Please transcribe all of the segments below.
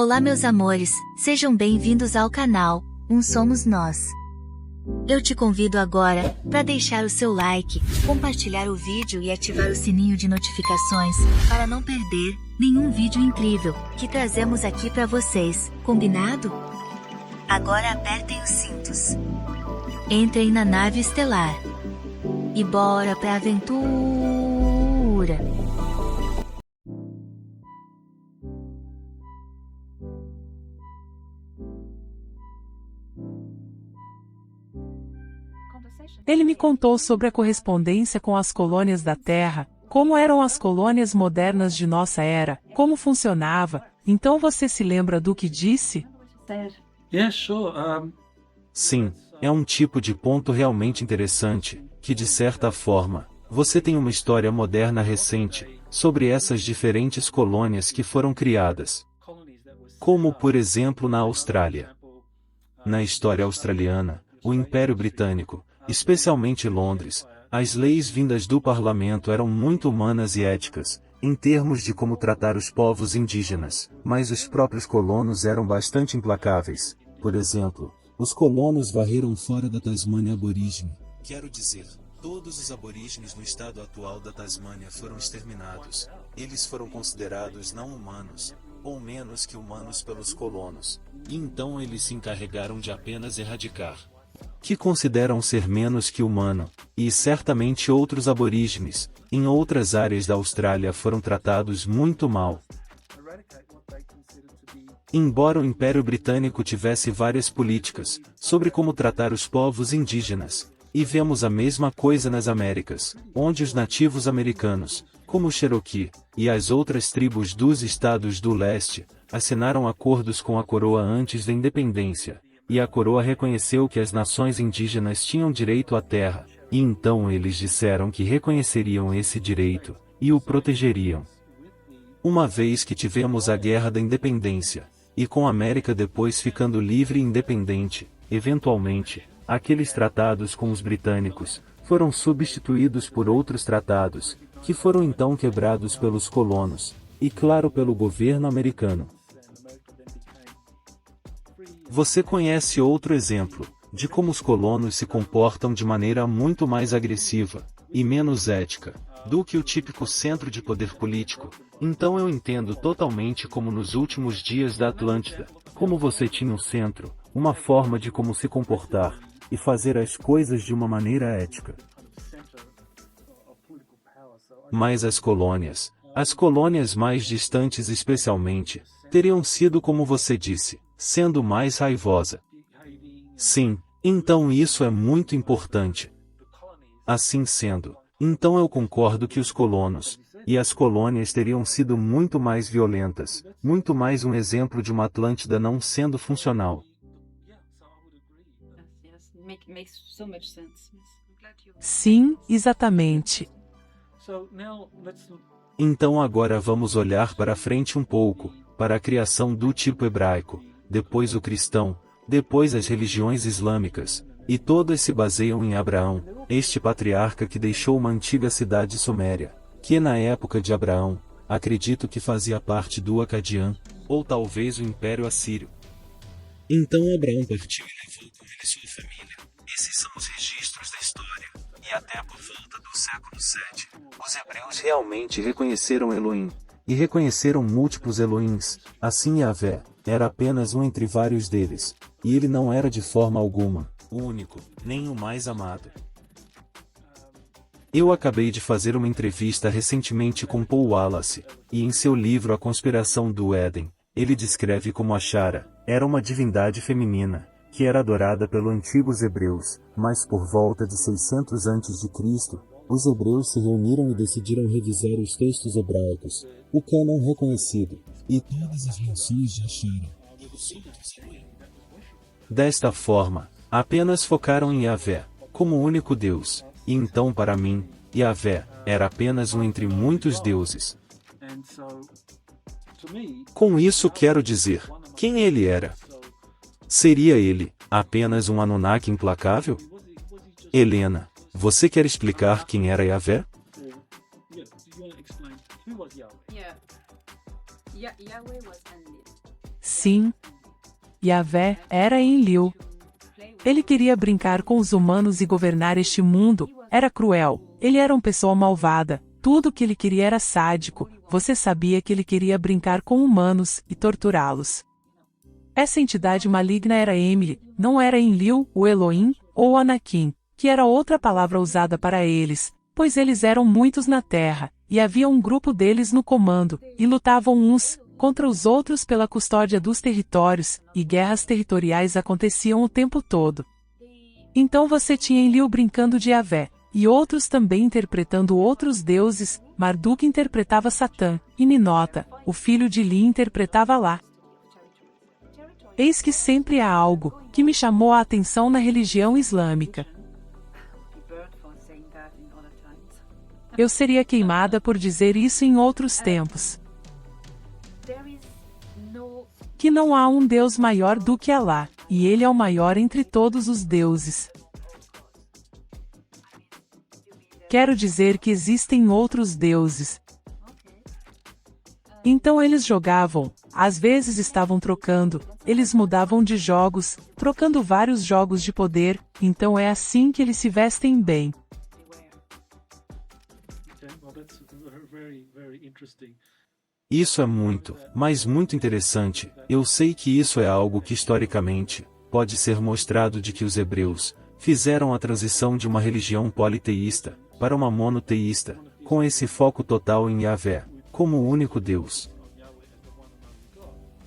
Olá meus amores, sejam bem-vindos ao canal, Somos Nós. Eu te convido agora, para deixar o seu like, compartilhar o vídeo e ativar o sininho de notificações, para não perder nenhum vídeo incrível, que trazemos aqui para vocês, combinado? Agora apertem os cintos. Entrem na nave estelar. E bora pra aventura! Ele me contou sobre a correspondência com as colônias da Terra, como eram as colônias modernas de nossa era, como funcionava. Então você se lembra do que disse? Sim, é um tipo de ponto realmente interessante, que de certa forma, você tem uma história moderna recente, sobre essas diferentes colônias que foram criadas. Como por exemplo na Austrália. Na história australiana, o Império Britânico, especialmente Londres, as leis vindas do parlamento eram muito humanas e éticas, em termos de como tratar os povos indígenas, mas os próprios colonos eram bastante implacáveis. Por exemplo, os colonos varreram fora da Tasmânia aborígene. Quero dizer, todos os aborígenes no estado atual da Tasmânia foram exterminados. Eles foram considerados não humanos, ou menos que humanos pelos colonos, e então eles se encarregaram de apenas erradicar que consideram ser menos que humano, e certamente outros aborígenes, em outras áreas da Austrália foram tratados muito mal. Embora o Império Britânico tivesse várias políticas sobre como tratar os povos indígenas, e vemos a mesma coisa nas Américas, onde os nativos americanos, como o Cherokee, e as outras tribos dos estados do leste, assinaram acordos com a coroa antes da independência, e a coroa reconheceu que as nações indígenas tinham direito à terra, e então eles disseram que reconheceriam esse direito, e o protegeriam. Uma vez que tivemos a Guerra da Independência, e com a América depois ficando livre e independente, eventualmente, aqueles tratados com os britânicos, foram substituídos por outros tratados, que foram então quebrados pelos colonos, e claro pelo governo americano. Você conhece outro exemplo, de como os colonos se comportam de maneira muito mais agressiva, e menos ética, do que o típico centro de poder político. Então eu entendo totalmente como nos últimos dias da Atlântida, como você tinha um centro, uma forma de como se comportar, e fazer as coisas de uma maneira ética. Mas as colônias mais distantes especialmente, teriam sido como você disse, sendo mais raivosa. Sim, então isso é muito importante. Assim sendo, então eu concordo que os colonos, e as colônias teriam sido muito mais violentas, muito mais um exemplo de uma Atlântida não sendo funcional. Sim, exatamente. Então agora vamos olhar para frente um pouco, para a criação do tipo hebraico, depois o cristão, depois as religiões islâmicas, e todas se baseiam em Abraão, este patriarca que deixou uma antiga cidade suméria, que na época de Abraão, acredito que fazia parte do Acadian, ou talvez o Império Assírio. Então Abraão partiu e levou com ele sua família. Esses são os registros da história, e até por volta do século VII, os hebreus realmente reconheceram Elohim, e reconheceram múltiplos Elohims, assim Yahvé era apenas um entre vários deles, e ele não era de forma alguma o único, nem o mais amado. Eu acabei de fazer uma entrevista recentemente com Paul Wallace, e em seu livro A Conspiração do Éden, ele descreve como Ashara era uma divindade feminina, que era adorada pelos antigos hebreus, mas por volta de 600 a.C., os hebreus se reuniram e decidiram revisar os textos hebraicos, o cânon reconhecido, e todas as menções de Ashara. Desta forma, apenas focaram em Yahvé, como o único Deus, e então para mim, Yahvé era apenas um entre muitos deuses. Com isso quero dizer, quem ele era? Seria ele apenas um Anunnaki implacável? Helena, você quer explicar quem era Yahvé? Yahweh was Enlil. Sim. Yahvé era Enlil. Ele queria brincar com os humanos e governar este mundo. Era cruel. Ele era uma pessoa malvada. Tudo o que ele queria era sádico. Você sabia que ele queria brincar com humanos e torturá-los. Essa entidade maligna era Emily, não era Enlil, o Elohim, ou Anakin, que era outra palavra usada para eles, pois eles eram muitos na Terra, e havia um grupo deles no comando, e lutavam uns contra os outros pela custódia dos territórios, e guerras territoriais aconteciam o tempo todo. Então você tinha Enlil brincando de Yahvé, e outros também interpretando outros deuses. Marduk interpretava Satã, e Ninota, o filho de Li, interpretava Lá. Eis que sempre há algo que me chamou a atenção na religião islâmica. Eu seria queimada por dizer isso em outros tempos. Que não há um Deus maior do que Alá, e Ele é o maior entre todos os deuses. Quero dizer que existem outros deuses. Então eles jogavam, às vezes estavam trocando, eles mudavam de jogos, trocando vários jogos de poder, então é assim que eles se vestem bem. Isso é muito, mas muito interessante. Eu sei que isso é algo que historicamente pode ser mostrado de que os hebreus fizeram a transição de uma religião politeísta para uma monoteísta, com esse foco total em Yahvé como o único Deus.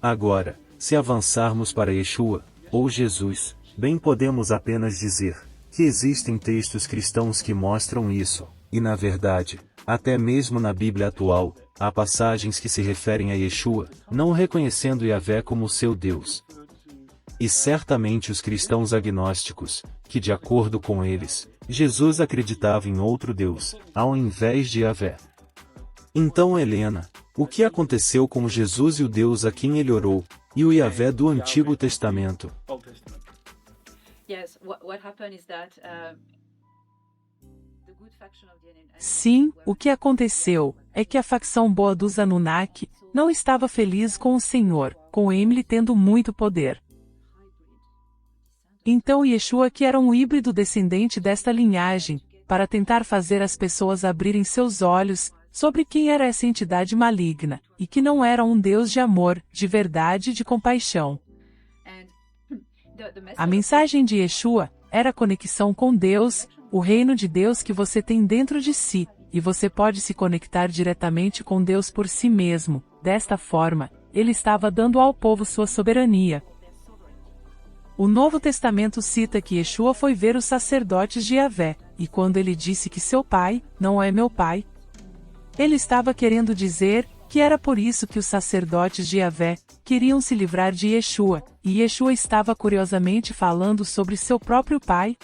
Agora, se avançarmos para Yeshua, ou Jesus, bem podemos apenas dizer que existem textos cristãos que mostram isso, e na verdade, até mesmo na Bíblia atual, há passagens que se referem a Yeshua, não reconhecendo Yahvé como seu Deus. E certamente os cristãos agnósticos, que de acordo com eles, Jesus acreditava em outro Deus, ao invés de Yahvé. Então Helena, o que aconteceu com Jesus e o Deus a quem ele orou, e o Yahvé do Antigo Testamento? Sim, o que aconteceu é que a facção boa dos Anunnaki não estava feliz com o Senhor, com Emily tendo muito poder. Então Yeshua, que era um híbrido descendente desta linhagem, para tentar fazer as pessoas abrirem seus olhos sobre quem era essa entidade maligna, e que não era um Deus de amor, de verdade e de compaixão. A mensagem de Yeshua era a conexão com Deus, o reino de Deus que você tem dentro de si, e você pode se conectar diretamente com Deus por si mesmo. Desta forma, ele estava dando ao povo sua soberania. O Novo Testamento cita que Yeshua foi ver os sacerdotes de Yahvé, e quando ele disse que seu pai não é meu pai, ele estava querendo dizer que era por isso que os sacerdotes de Yahvé queriam se livrar de Yeshua, e Yeshua estava curiosamente falando sobre seu próprio pai.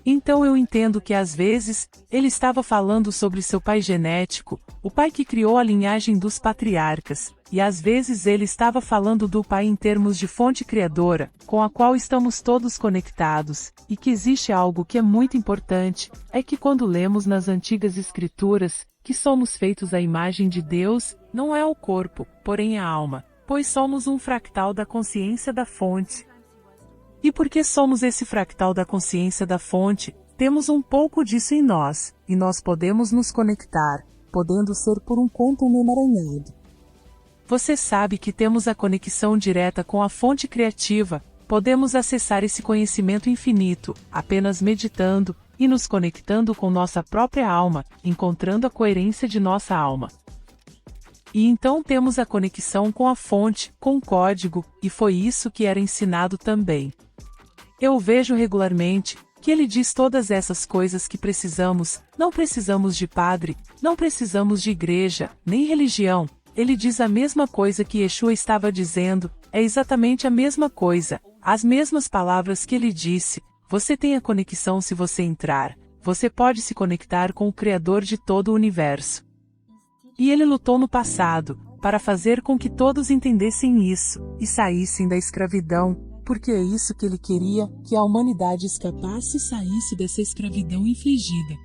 Então eu entendo que às vezes, ele estava falando sobre seu pai genético, o pai que criou a linhagem dos patriarcas, e às vezes ele estava falando do pai em termos de fonte criadora, com a qual estamos todos conectados, e que existe algo que é muito importante, é que quando lemos nas antigas escrituras, que somos feitos à imagem de Deus, não é o corpo, porém a alma, pois somos um fractal da consciência da fonte. E porque somos esse fractal da consciência da fonte, temos um pouco disso em nós, e nós podemos nos conectar, podendo ser por um quantum emaranhado. Você sabe que temos a conexão direta com a fonte criativa, podemos acessar esse conhecimento infinito, apenas meditando, e nos conectando com nossa própria alma, encontrando a coerência de nossa alma. E então temos a conexão com a fonte, com o código, e foi isso que era ensinado também. Eu vejo regularmente que ele diz todas essas coisas que precisamos, não precisamos de padre, não precisamos de igreja, nem religião. Ele diz a mesma coisa que Yeshua estava dizendo, é exatamente a mesma coisa, as mesmas palavras que ele disse. Você tem a conexão se você entrar, você pode se conectar com o Criador de todo o universo. E ele lutou no passado, para fazer com que todos entendessem isso, e saíssem da escravidão, porque é isso que ele queria, que a humanidade escapasse e saísse dessa escravidão infligida.